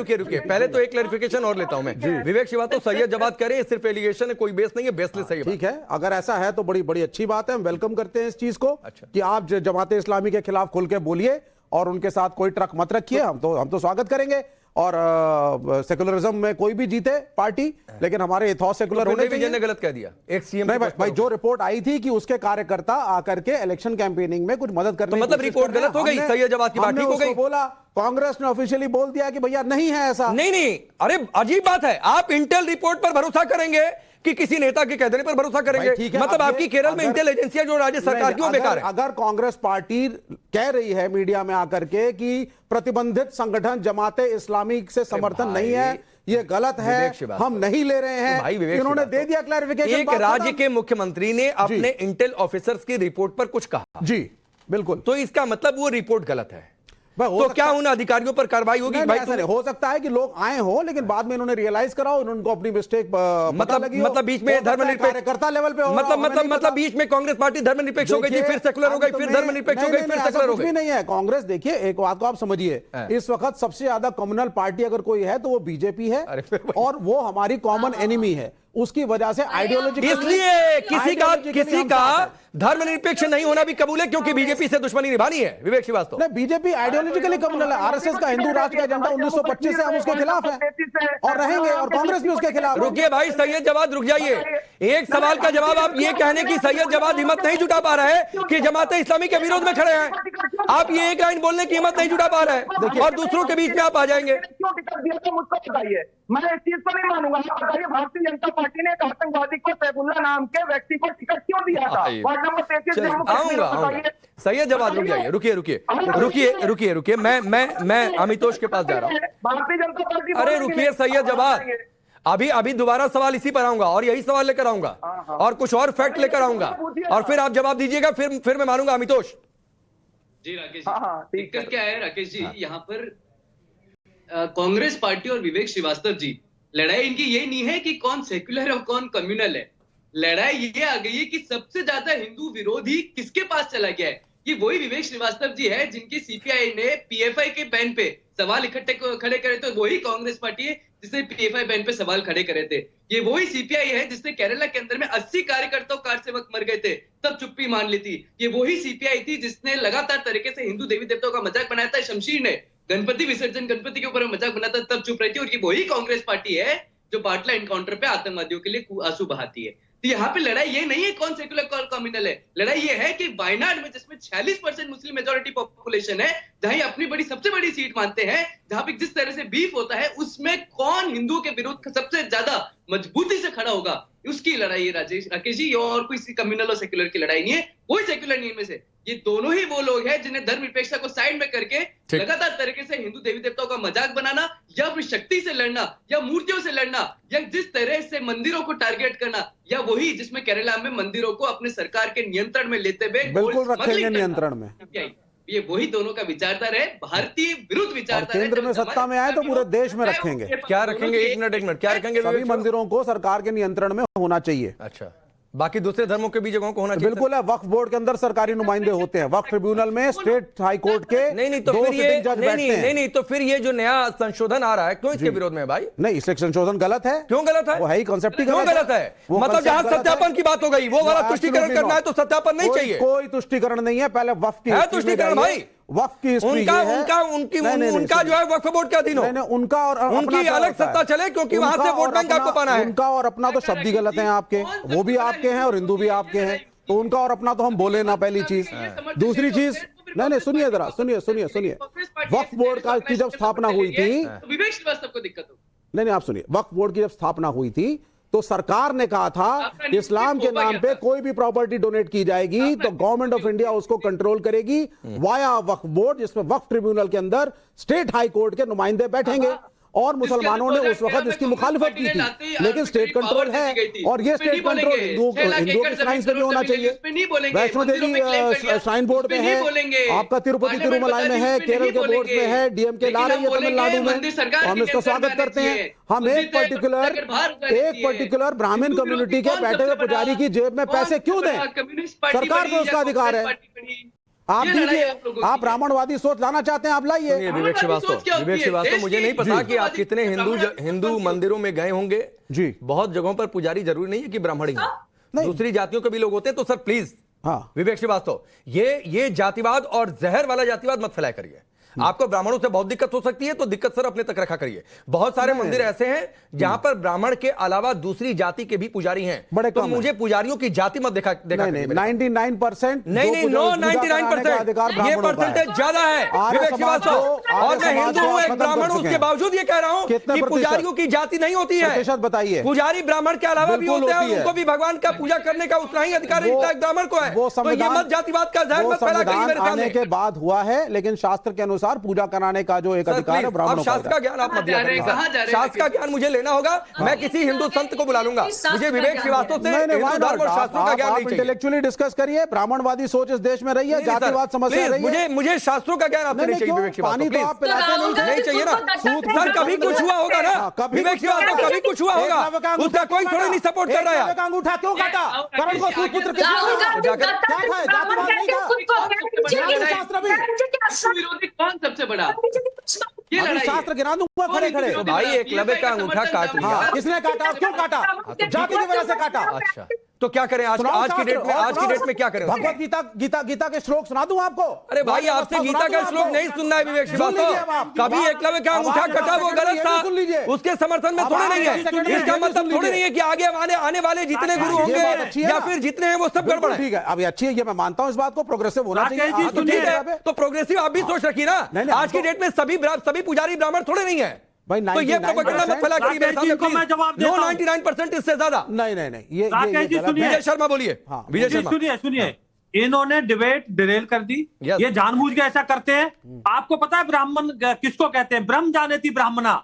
रुकिए। पहले तो एक क्लैरिफिकेशन और लेता हूं मैं। विवेक श्रीवास्तव, सैयद जवाद कह रहे हैं सिर्फ एलिगेशन है, कोई बेस नहीं है, बेसलेस है ये बात। ठीक है, अगर ऐसा है तो बड़ी बड़ी अच्छी बात है, हम वेलकम करते हैं इस चीज को। अच्छा। कि आप जमात इस्लामी के खिलाफ खुल के बोलिए और उनके साथ कोई ट्रक मत रखिए, हम तो स्वागत करेंगे। और सेकुलरिज्म में कोई भी जीते पार्टी, लेकिन हमारे इथॉस सेकुलर होने चाहिए। ने गलत कह दिया एक सीएम। नहीं भाई, जो रिपोर्ट आई थी कि उसके कार्यकर्ता आकर के इलेक्शन कैंपेनिंग में कुछ मदद करने तो मतलब रिपोर्ट गलत हो गई, सैयद जवाद की बात ठीक हो गई। बोला, कांग्रेस ने ऑफिशियली बोल दिया कि भैया नहीं है ऐसा। नहीं, अरे अजीब बात है, आप इंटेल रिपोर्ट पर भरोसा करेंगे कि किसी नेता के कह देने पर भरोसा करेंगे? ठीक है, मतलब आपकी केरल में इंटेल एजेंसियां जो राज्य सरकार की वो बेकार है। अगर कांग्रेस पार्टी कह रही है मीडिया में आकर के कि प्रतिबंधित संगठन जमाते इस्लामी से समर्थन नहीं है, ये गलत है, हम नहीं ले रहे हैं, इन्होंने दे दिया क्लैरिफिकेशन। एक राज्य के मुख्यमंत्री ने अपने इंटेल ऑफिसर्स की रिपोर्ट पर कुछ कहा। जी बिल्कुल, तो इसका मतलब वो रिपोर्ट गलत है। तो क्या उन अधिकारियों पर कार्रवाई होगी? भाई ऐसा नहीं हो सकता है कि लोग आए हो लेकिन बाद में इन्होंने रियलाइज करा हो, उनको अपनी मिस्टेक मतलब बीच में धर्मनिरपेक्ष कार्यकर्ता लेवल पे मतलब बीच में कांग्रेस पार्टी धर्मनिरपेक्ष हो गई, फिर सेकुलर हो गई, फिर धर्मनिरपेक्ष हो गई, फिर सेकुलर हो गई। नहीं है कांग्रेस। देखिए एक बात को आप समझिए, इस वक्त सबसे ज्यादा कम्युनल पार्टी अगर कोई है तो वो बीजेपी है, और वो हमारी कॉमन एनिमी है। उसकी वजह से आइडियोलॉजी, इसलिए किसी का धर्मनिरपेक्ष नहीं होना भी कबूल है, क्योंकि बीजेपी से दुश्मनी निभानी है। विवेक श्रीवास्तव, नहीं, बीजेपी आइडियोलॉजिकली कम्युनल है। आरएसएस का हिंदू राष्ट्र का एजेंडा 1925 से हम उसके खिलाफ है और रहेंगे, और कांग्रेस भी उसके खिलाफ। रुकिए भाई, सैयद जवाद रुक जाइए। एक सवाल का जवाब आप ये कहने की सैयद जवाद हिम्मत नहीं जुटा पा रहा है कि जमाते इस्लामी के विरोध में खड़े हैं। आप ये एक लाइन बोलने की हिम्मत नहीं जुटा पा रहे हैं और दूसरों के बीच में आप आ जाएंगे। क्यों टिकट दिया तो मुझको बताइए, मैं इस चीज को नहीं मानूंगा। आप बताइए, भारतीय जनता पार्टी ने एक आतंकवादी को, सैफुल्ला नाम के व्यक्ति को टिकट क्यों दिया था? वार्ड नंबर 33 आऊंगा। सैयद जवाद रुक जाइए, रुकिए। मैं अमितोष के पास जा रहा हूँ। भारतीय जनता पार्टी, अरे रुकिए सैयद जवाद, अभी दोबारा सवाल इसी पर आऊंगा और यही सवाल लेकर आऊंगा और कुछ और फैक्ट लेकर आऊंगा और फिर आप जवाब दीजिएगा, फिर मैं मानूंगा। अमितोष जी, राकेश जी, दिक्कत क्या है राकेश जी, यहाँ पर कांग्रेस पार्टी और विवेक श्रीवास्तव जी, लड़ाई इनकी ये नहीं है कि कौन सेक्युलर और कौन कम्युनल है। लड़ाई ये आ गई है कि सबसे ज्यादा हिंदू विरोधी किसके पास चला गया है। ये वही विवेक श्रीवास्तव जी है जिनकी सीपीआई ने पीएफआई के बैन पे सवाल खड़े करे थे। वही कांग्रेस पार्टी है जिसने पीएफआई बैन पे सवाल खड़े करे थे। ये वही सीपीआई है जिसने केरला के अंदर में 80 कार्यकर्ताओं कार सेवक मर गए थे, तब चुप्पी मान ली थी। ये वही सीपीआई थी जिसने लगातार तरीके से हिंदू देवी देवताओं का मजाक बनाया था। शमशीर ने गणपति विसर्जन, गणपति के ऊपर मजाक बनाता, तब चुप रही थी। और ये वही कांग्रेस पार्टी है जो बाटला एनकाउंटर पे आतंकवादियों के लिए आंसू बहाती है। तो यहाँ पे लड़ाई ये नहीं है कौन सेक्युलर कौन कम्युनल है। लड़ाई ये है कि वायनाड में, जिसमें 46% मुस्लिम मेजोरिटी पॉपुलेशन है, जहां अपनी सबसे बड़ी सीट मानते हैं, जहां पे जिस तरह से बीफ होता है, उसमें कौन हिंदुओं के विरुद्ध सबसे ज्यादा मजबूती से खड़ा होगा, उसकी लड़ाई है राकेश जी। और कोई कम्युनल और सेक्युलर की लड़ाई नहीं है, कोई सेक्युलर नहीं है। में से ये दोनों ही वो लोग हैं जिन्हें धर्मनिरपेक्षता को साइड में करके लगातार तरीके से हिंदू देवी देवताओं का मजाक बनाना, या अपनी शक्ति से लड़ना, या मूर्तियों से लड़ना, या जिस तरह से मंदिरों को टारगेट करना, या वही जिसमें केरला में मंदिरों को अपने सरकार के नियंत्रण में लेते हुए बिल्कुल रखेंगे नियंत्रण में। ये वही दोनों का विचारधारा है, भारतीय विरुद्ध विचारधारा। केंद्र में सत्ता में आए तो पूरे देश में रखेंगे। क्या रखेंगे? एक मिनट, क्या रखेंगे? सभी मंदिरों को सरकार के नियंत्रण में होना चाहिए। अच्छा, बाकी दूसरे धर्मों के भी जगहों को होना चाहिए? बिल्कुल है, वक्फ बोर्ड के अंदर सरकारी नुमाइंदे होते हैं, वक्फ ट्रिब्यूनल में स्टेट हाई कोर्ट के नहीं तो फिर ये जो नया संशोधन आ रहा है, क्यों इसके विरोध में है भाई? नहीं, इसलिए संशोधन गलत है। क्यों गलत है? वो है ही कॉन्सेप्ट ही गलत है। मतलब जहां सत्यापन की बात हो गई, वो वाला तुष्टीकरण करना है तो सत्यापन नहीं चाहिए। कोई तुष्टीकरण नहीं है, पहले वक्फ की है तुष्टीकरण भाई। वक्फ की उनका जो है वक्फ बोर्ड के अधीन हो, उनका और उनकी अलग सत्ता चले, क्योंकि वहां से वोट बैंक आपको पाना है। उनका और अपना तो शब्द ही गलत है आपके, वो भी आपके हैं और हिंदू भी आपके हैं, तो उनका और अपना तो हम बोले ना, पहली चीज। दूसरी चीज, नहीं सुनिए जरा, सुनिए। वक्फ बोर्ड की जब स्थापना हुई थी, विवेक श्रीवास्तव को दिक्कत हो, नहीं आप सुनिए, वक्फ बोर्ड की जब स्थापना हुई थी तो सरकार ने कहा था आपका नीति इस्लाम के थोपा नाम गया पे था। कोई भी प्रॉपर्टी डोनेट की जाएगी तो गवर्नमेंट ऑफ इंडिया उसको कंट्रोल करेगी वाया वक्फ बोर्ड, जिसमें वक्फ ट्रिब्यूनल के अंदर स्टेट हाई कोर्ट के नुमाइंदे बैठेंगे। और मुसलमानों ने उस वक्त इसकी मुखालिफत की थी, लेकिन स्टेट कंट्रोल है और ये स्टेट कंट्रोल हिंदुओं के श्राइन पे भी होना चाहिए। वैष्णो देवी श्राइन बोर्ड में है, आपका तिरुपति तिरुमलाई में है, केरल के बोर्ड में है, डीएमके ला रही है तमिलनाडु में, तो हम इसका स्वागत करते हैं। हम एक पर्टिकुलर ब्राह्मण कम्युनिटी के बैठे हुए पुजारी की जेब में पैसे क्यों दें? सरकार को उसका अधिकार है। आप दीजिए, आप ब्राह्मणवादी सोच लाना चाहते हैं, आप लाइए। सुनिए विवेक श्रीवास्तव, मुझे नहीं पता कि आप कितने हिंदू मंदिरों में गए होंगे जी। बहुत जगहों पर पुजारी जरूरी नहीं है कि ब्राह्मण ही हो, दूसरी जातियों के भी लोग होते हैं। तो सर प्लीज हाँ विवेक श्रीवास्तव, ये जातिवाद और जहर वाला जातिवाद मत फैलाया करिए। आपको ब्राह्मणों से बहुत दिक्कत हो सकती है, तो दिक्कत सर अपने तक रखा करिए। बहुत सारे मंदिर ऐसे हैं जहां पर ब्राह्मण के अलावा दूसरी जाति के भी पुजारी हैं, बड़े तो कम मुझे पुजारियों की जाति मत देखा नहीं, 99% नहीं, नो 99%, ये परसेंटेज ज्यादा है विवेक श्रीवास्तव। और मैं हिंदू हूं, एक ब्राह्मण हूं, उसके बावजूद ये कह रहा हूं कि पुजारियों की जाति नहीं होती है। बताइए, पुजारी ब्राह्मण के अलावा भी होते हैं, उनको भी भगवान का पूजा करने का उतना ही अधिकार जितना एक ब्राह्मण को है। तो ये मत जातिवाद का जहर मत फैला करिए मेरे सामने। के बाद हुआ है, लेकिन शास्त्र के अनुसार पूजा कराने का जो एक अधिकार है ब्राह्मणों का। शास्त्र का ज्ञान आप मत दिया करिए, शास्त्र का ज्ञान मुझे लेना होगा। मैं किसी हिंदू संत को बुला लूंगा, मुझे विवेक श्रीवास्तव से हिंदू धर्म और शास्त्रों का ज्ञान नहीं चाहिए। इंटेलेक्चुअली डिस्कस करिए, ब्राह्मणवादी सोच इस देश में रही है, जातिवाद समस्या रही है। मुझे शास्त्रों का ज्ञान आपसे नहीं चाहिए विवेक श्रीवास्तव। पानी तो आप पिलाते नहीं चाहिए ना सर, कभी कुछ हुआ होगा ना विवेक श्रीवास्तव, कभी कुछ हुआ होगा, उसका कोई थोड़ी नहीं सपोर्ट कर रहा है। अंगूठा क्यों काटा? करण को सूत्र क्या था? जातिवाद नहीं था, शास्त्र भी विरोधी कौन सबसे बड़ा ये अभी लड़ाई शास्त्र गिरा दूंगा खड़े खड़े। तो भाई एकलव्य का अंगूठा काट लिया, हाँ, किसने काटा? क्यों काटा? जाति की वजह से काटा। अच्छा तो क्या करें आज की डेट में क्या करें? भगवत गीता के श्लोक सुना दूं आपको? अरे भाई आपसे गीता का श्लोक नहीं सुनना है विवेक श्रीवास्तव। कभी एकलव्य का अंगूठा कटा वो गलत था, उसके समर्थन में थोड़े नहीं है। इसका मतलब थोड़े नहीं है कि आगे आने वाले जितने गुरु होंगे या फिर जितने हैं वो सब गड़बड़ है। ठीक है, अभी अच्छी है, ये मैं मानता हूं, इस बात को प्रोग्रेसिव होना चाहिए। तो ठीक है, तो प्रोग्रेसिव आप भी सोच रखिए ना। आज की डेट में सभी पुजारी ब्राह्मण थोड़े नहीं है, भाई तो ये प्रोपेगेंडा मत फैला करिए मेरे सामने मैं जवाब देता हूं। 99% इससे ज्यादा नहीं, ये राकेश जी सुनिए, विजय शर्मा बोलिए। हाँ, विजय शर्मा सुनिए, इन्होंने डिबेट डिरेल कर दी। Yes. ये जानबूझ के ऐसा करते हैं। आपको पता है ब्राह्मण किसको कहते हैं? ब्रह्म जानेती ब्राह्मणा,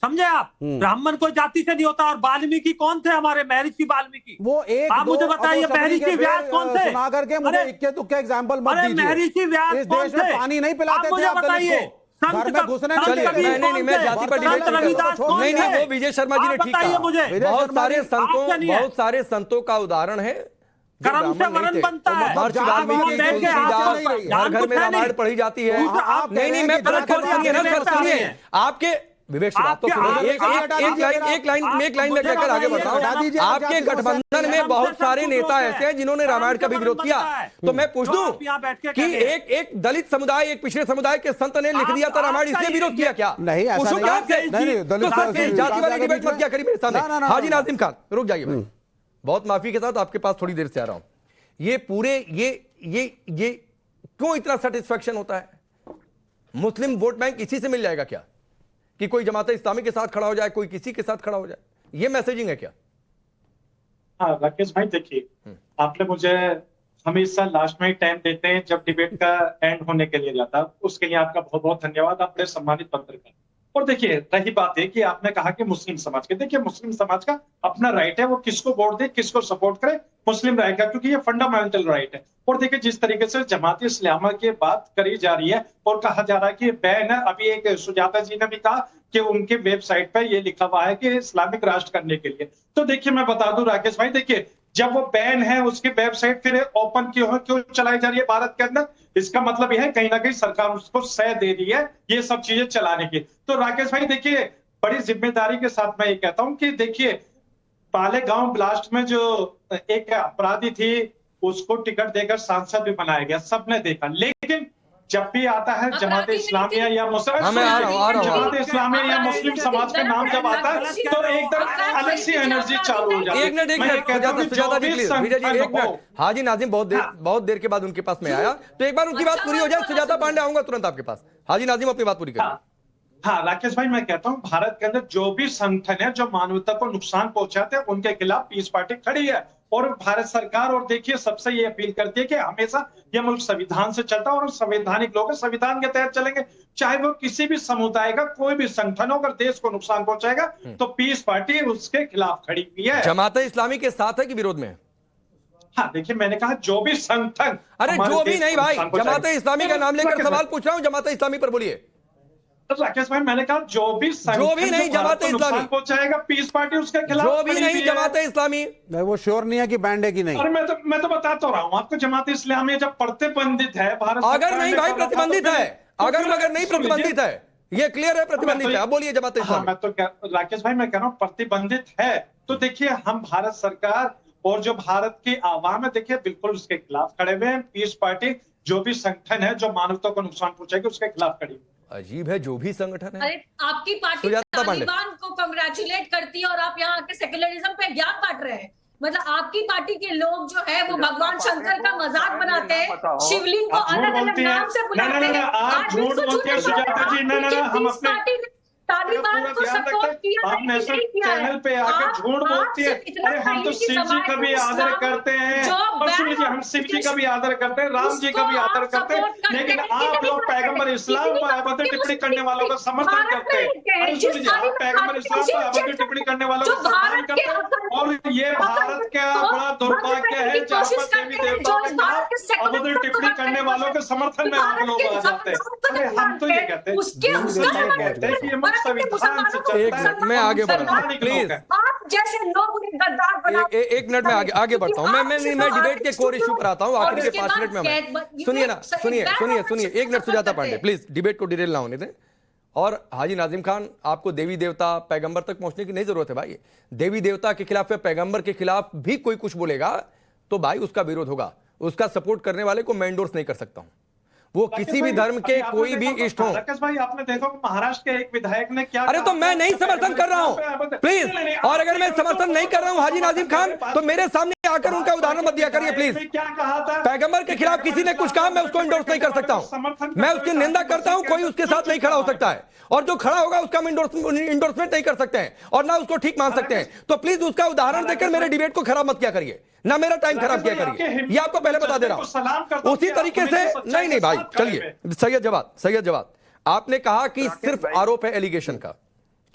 समझे आप? ब्राह्मण कोई जाति से नहीं होता। और वाल्मीकि कौन थे? हमारे महर्षि वाल्मीकि। वो एक आप मुझे बताइए महर्षि व्यास कौन थे? सुना करके मुझे इक्के दुक्के एग्जांपल मत अरे दीजिए। महर्षि व्यास इस कौन देश में थे? पानी नहीं पिलाते थे मुझे आप दलित बताइए। को। घर में घुसने नहीं संत कबीर नहीं, मैं जाति पर डिबेट नहीं रविदास कर रहा। कौन नहीं थे? वो विजय शर्मा जी ने ठीक बताइए कहा। मुझे। बहुत सारे संतों का उदाहरण है कर्म से वरण बनता है। महर्षि वाल्मीकि, तुलसीदास, घर में रामायण पढ़ी जाती है। नहीं मैं सुनिए आपके विवेक श्रीवास्तव एक लाइन में कहकर आगे बढ़ाऊं। आपके गठबंधन में बहुत सारे नेता ऐसे हैं जिन्होंने रामायण का भी विरोध किया। तो मैं पूछ दूं कि एक दलित समुदाय, एक पिछड़े समुदाय के संत ने लिख दिया था रामायण, इसने विरोध किया क्या? नहीं, ऐसा नहीं। जाति वाली डिबेट मत क्या करिए मेरे सामने। हाजी नाजिम खान रुक जाइए, मैं बहुत माफी के साथ आपके पास थोड़ी देर से आ रहा हूं। ये पूरे ये क्यों इतना सेटिस्फेक्शन होता है? मुस्लिम वोट बैंक इसी से मिल जाएगा क्या कि कोई जमात इस्लामी के साथ खड़ा हो जाए, कोई किसी के साथ खड़ा हो जाए? ये मैसेजिंग है क्या? हाँ राकेश भाई, देखिए आपने मुझे हमेशा लास्ट में ही टाइम देते हैं जब डिबेट का एंड होने के लिए जाता, उसके लिए आपका बहुत बहुत धन्यवाद। आप बड़े सम्मानित पत्रकार। और देखिए रही बात है कि आपने कहा कि मुस्लिम समाज के, देखिए मुस्लिम समाज का अपना राइट है, वो किसको वोट दे, किसको सपोर्ट करे, मुस्लिम राइट का, क्योंकि ये फंडामेंटल राइट है। और देखिए जिस तरीके से जमात इस्लामा की बात करी जा रही है और कहा जा रहा है कि बैन है, अभी एक सुजाता जी ने भी कहा कि उनके वेबसाइट पर ये लिखा हुआ है कि इस्लामिक राष्ट्र करने के लिए। तो देखिए मैं बता दूं राकेश भाई, देखिए जब वो बैन है उसकी वेबसाइट फिर ओपन क्यों चलाई जा रही है भारत के अंदर, इसका मतलब यह है कहीं ना कहीं सरकार उसको सह दे रही है ये सब चीजें चलाने की। तो राकेश भाई देखिए बड़ी जिम्मेदारी के साथ मैं ये कहता हूं कि देखिए पालेगांव ब्लास्ट में जो एक अपराधी थी उसको टिकट देकर सांसद भी बनाया गया, सबने देखा। लेकिन जब भी आता है जमात इस्लामिया या जमात इस्लामिया या मुस्लिम समाज का नाम जब आता है तो एकदम अलग सी एनर्जी चालू हो जाती है। एक मिनट हाजी नाजिम बहुत देर के बाद उनके पास में आया, तो एक बार उनकी बात पूरी हो जाए। सुजाता पांडे आऊंगा तुरंत आपके पास। हाजी नाजिम अपनी बात पूरी करें। हाँ राकेश भाई, मैं कहता हूं भारत के अंदर जो भी संगठन है जो मानवता को नुकसान पहुंचाते हैं उनके खिलाफ पीस पार्टी खड़ी है। और भारत सरकार और देखिए सबसे ये अपील करती है कि हमेशा ये मुल्क संविधान से चलता है और संवैधानिक लोग संविधान के तहत चलेंगे, चाहे वो किसी भी समुदाय का कोई भी संगठन हो, अगर देश को नुकसान पहुंचाएगा तो पीस पार्टी उसके खिलाफ खड़ी हुई है। जमाते इस्लामी के साथ है कि विरोध में? हाँ देखिए, मैंने कहा जो भी संगठन, अरे जो भी नहीं भाई, जमाते इस्लामी का नाम लेकर सवाल पूछ रहा हूं, जमाते इस्लामी पर बोलिए। राकेश भाई मैंने कहा जो भी नहीं जमाते इस्लामी पहुंचाएगा पीस पार्टी उसके खिलाफ, जो भी नहीं जमाते इस्लामी। मैं वो श्योर नहीं है कि बैंड है कि नहीं। अरे मैं तो बता तो रहा हूँ आपको, जमाते इस्लामी जब प्रतिबंधित है भारत, अगर नहीं भाई प्रतिबंधित है, अगर नहीं प्रतिबंधित है, ये क्लियर है प्रतिबंधित है। अब बोलिए जमाते इस्लामी। मैं तो राकेश भाई मैं कह रहा हूँ प्रतिबंधित है तो देखिए हम भारत सरकार और जो भारत की आवाम है देखिए बिल्कुल उसके खिलाफ खड़े हुए हैं। पीस पार्टी जो भी संगठन है जो मानवता को नुकसान पहुंचाएगी उसके खिलाफ खड़ी। अजीब है, जो भी संगठन है। अरे आपकी पार्टी तालिबान को कांग्रेचुलेट करती है और आप यहाँ आके सेक्युलरिज्म पे ज्ञान बांट रहे हैं। मतलब आपकी पार्टी के लोग जो है वो भगवान शंकर का मजाक बनाते हैं, शिवलिंग को अलग अलग नाम से बुलाते हैं। आप झूठ बोलते हैं सुजाता जी। ना हम अपने तालिबान को सपोर्ट किया, आप नेशनल चैनल पे आकर झूठ बोलती है। अरे हम तो शिव जी का भी आदर करते हैं और सुनिए जी, हम शिव जी का भी आदर करते हैं, राम जी का भी आदर करते हैं, लेकिन आप लोग पैगंबर इस्लाम पर अभद्र टिप्पणी करने वालों का समर्थन करते हैं। अरे सुनिए जी, आप पैगंबर इस्लाम पर अभद्र टिप्पणी करने वालों का सम्मान करते हैं और ये भारत का बड़ा दुर्भाग्य है जहाँ पर देवी देवताओं के खिलाफ अभद्र टिप्पणी करने वालों के समर्थन में आप लोग आ जाते हैं। अरे हम तो ये कहते हैं कि संविधान से चलता है। मैं आगे बढ़ रहा हूँ प्लीज। आप जैसे लोग गद्दार बनाते हैं। एक मिनट में आगे बढ़ता हूँ। मैं डिबेट के कोर इशू पर आता हूँ आखिरी के 5 मिनट में। सुनिए ना, सुनिए एक minute Sujata Pande please, debate को डिटेल ना होने दें। और हाजी नाजिम खान, आपको देवी देवता पैगंबर तक पहुंचने की नहीं जरूरत है भाई। देवी देवता के खिलाफ या पैगंबर के खिलाफ भी कोई कुछ बोलेगा तो भाई उसका विरोध होगा। उसका सपोर्ट करने वाले को मैं एंडोर्स नहीं कर सकता हूं, वो किसी भी धर्म के कोई भी इष्ट हो। राकेश भाई आपने देखा महाराष्ट्र के एक विधायक ने क्या, अरे तो मैं नहीं समर्थन कर रहा हूं प्लीज। और अगर मैं समर्थन नहीं कर रहा हूं हाजी नाजिम खान तो मेरे सामने आकर उनका उदाहरण मत दिया करिए प्लीज। क्या कहा था? पैगंबर के खिलाफ किसी ने कुछ कहा, मैं उसको एंडोर्स नहीं कर सकता हूं। मैं उसकी निंदा करता हूं, कोई उसके साथ नहीं खड़ा हो सकता है। और जो खड़ा होगा उसका हम एंडोर्समेंट नहीं कर सकते हैं और ना उसको ठीक मान सकते हैं। तो प्लीज उसका उदाहरण देकर मेरे डिबेट को खराब मत किया करिए, ना मेरा टाइम खराब किया करिए। ये आपको पहले बता दे रहा हूं। उसी तरीके से नहीं भाई, चलिए सैयद जवाद, आपने कहा कि सिर्फ आरोप है एलिगेशन का।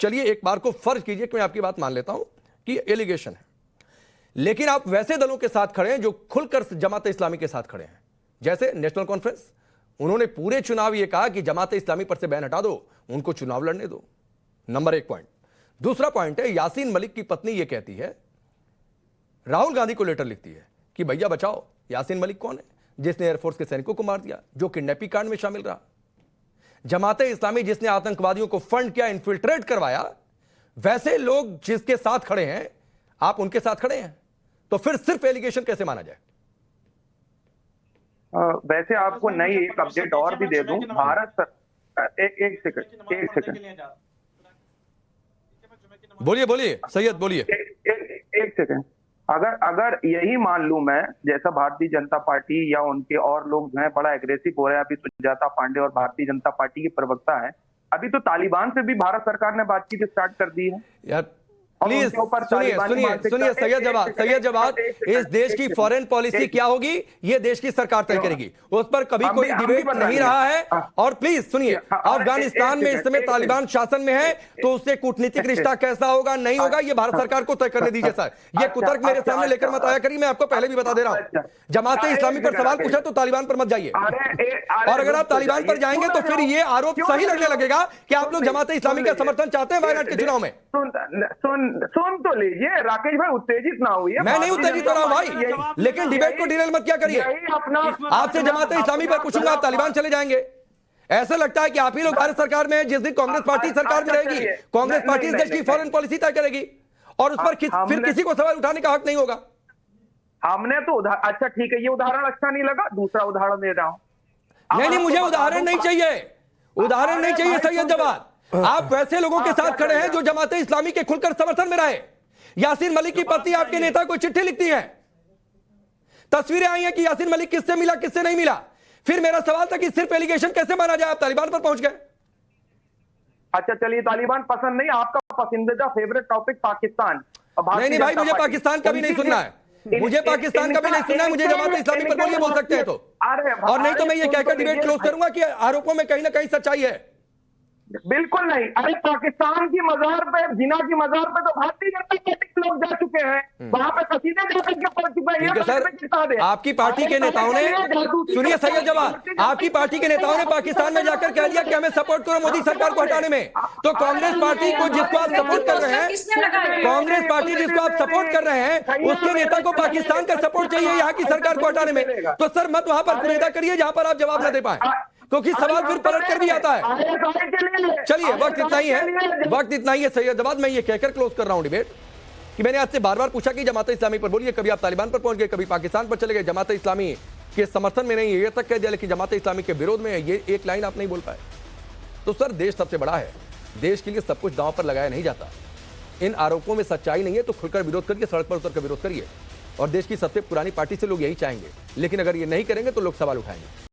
चलिए एक बार को फर्ज कीजिए कि मैं आपकी बात मान लेता हूं कि एलिगेशन है, लेकिन आप वैसे दलों के साथ खड़े हैं जो खुलकर जमात इस्लामी के साथ खड़े हैं। जैसे नेशनल कॉन्फ्रेंस, उन्होंने पूरे चुनाव ये कहा कि जमात इस्लामी पर से बैन हटा दो, उनको चुनाव लड़ने दो। Number 1 point. दूसरा पॉइंट है, यासीन मलिक की पत्नी ये कहती है, राहुल गांधी को लेटर लिखती है कि भैया बचाओ। यासीन मलिक कौन है? जिसने एयरफोर्स के सैनिकों को मार दिया, जो किडनैपिंग कांड में शामिल रहा। जमाते इस्लामी जिसने आतंकवादियों को फंड किया, इन्फिल्ट्रेट करवाया, वैसे लोग जिसके साथ खड़े हैं, आप उनके साथ खड़े हैं, तो फिर सिर्फ एलिगेशन कैसे माना जाए? वैसे आपको नई एक अपडेट और भी दे दूं। भारत एक सेकंड बोलिए सैयद बोलिए। एक सेकंड। अगर यही मान लूं मैं, जैसा भारतीय जनता पार्टी या उनके और लोग जो है बड़ा एग्रेसिव हो रहे हैं, अभी सुजाता पांडे और भारतीय जनता पार्टी की प्रवक्ता है, अभी तो तालिबान से भी भारत सरकार ने बातचीत स्टार्ट कर दी है यार। प्लीज सुनिए सैयद जवाद, इस देश की फॉरेन पॉलिसी क्या होगी ये देश की सरकार तय करेगी, उस पर कभी कोई डिबेट नहीं रहा है। और प्लीज सुनिए, अफगानिस्तान में इस समय तालिबान शासन में है, तो उससे कूटनीतिक रिश्ता कैसा होगा नहीं होगा ये भारत सरकार को तय करने दीजिए सर। ये कुतर्क मेरे सामने लेकर मत आया करिए, मैं आपको पहले भी बता दे रहा हूं। जमाते इस्लामी पर सवाल पूछा तो तालिबान पर मत जाइए, और अगर आप तालिबान पर जाएंगे तो फिर ये आरोप सही लगने लगेगा कि आप लोग जमाते इस्लामी का समर्थन चाहते हैं वायनाड के चुनाव में। सुन तो लीजिए राकेश भाई, उत्तेजित ना हुई है। मैं नहीं उत्तेजित हो रहा हूं भाई, लेकिन डिबेट को डिरेल मत क्या करिए। आपसे जमाते इस्लामी पर पूछूंगा, आप तालिबान चले जाएंगे। ऐसा लगता है कि आप ही लोग भारत सरकार में, जिस दिन कांग्रेस पार्टी सरकार में रहेगी, कांग्रेस पार्टी इस देश की फॉरेन पॉलिसी तय करेगी और उस पर फिर किसी को सवाल उठाने का हक नहीं होगा। हमने तो अच्छा ठीक है, ये उदाहरण अच्छा नहीं लगा, दूसरा उदाहरण दे रहा हूं। नहीं मुझे उदाहरण नहीं चाहिए, उदाहरण नहीं चाहिए सैयद जवाद। आप वैसे लोगों के साथ खड़े हैं जो जमाते इस्लामी के खुलकर समर्थन में रहे। यासीन मलिक की पत्नी आपके नेता को चिट्ठी लिखती है, तस्वीरें आई हैं कि यासीन मलिक किससे मिला किससे नहीं मिला। फिर मेरा सवाल था कि सिर्फ एलिगेशन कैसे माना जाए, आप तालिबान पर पहुंच गए। अच्छा चलिए, तालिबान पसंद नहीं, आपका पसंदीदा फेवरेट टॉपिक पाकिस्तान। नहीं भाई, मुझे पाकिस्तान का भी नहीं सुनना है, मुझे पाकिस्तान का भी नहीं सुनना है, मुझे जमात इस्लामी पर बोलिए, बोल सकते हैं तो। और नहीं तो मैं ये कहकर डिबेट क्लोज करूंगा कि आरोपों में कहीं ना कहीं सच्चाई है। बिल्कुल नहीं। अरे पाकिस्तान की मजार पे, जिना की मजार पे तो भारतीय जनता पार्टी के लोग जा चुके हैं, वहां पे कसीदे जाकर के पढ़ चुके हैं। ठीक है सर, आपकी पार्टी के नेताओं ने, सुनिए सैयद जवाद, आपकी पार्टी के नेताओं ने पाकिस्तान में जाकर कह दिया कि हमें सपोर्ट करो मोदी सरकार को हटाने में। तो कांग्रेस पार्टी को जिसको आप सपोर्ट कर रहे हैं, कांग्रेस पार्टी जिसको आप सपोर्ट कर रहे हैं, उसके नेता को पाकिस्तान का सपोर्ट चाहिए यहाँ की सरकार को हटाने में। तो सर मत वहां पर कुरेदा करिए जहां पर आप जवाब न दे पाए, क्योंकि सवाल फिर पलट कर भी आता है। चलिए, वक्त इतना ही है, वक्त इतना ही है सैयद जवाद। मैं ये कहकर क्लोज कर रहा हूं डिबेट कि मैंने आपसे बार बार पूछा कि जमात इस्लामी पर बोलिए, कभी आप तालिबान पर पहुंच गए, कभी पाकिस्तान पर चले गए, जमात इस्लामी के समर्थन में नहीं, ये तक कह दिया, लेकिन जमात इस्लामी के विरोध में ये एक लाइन आप नहीं बोल पाए। तो सर देश सबसे बड़ा है, देश के लिए सब कुछ दांव पर लगाया नहीं जाता। इन आरोपों में सच्चाई नहीं है तो खुलकर विरोध करिए, सड़क पर उतरकर विरोध करिए। और देश की सबसे पुरानी पार्टी से लोग यही चाहेंगे, लेकिन अगर ये नहीं करेंगे तो लोग सवाल उठाएंगे।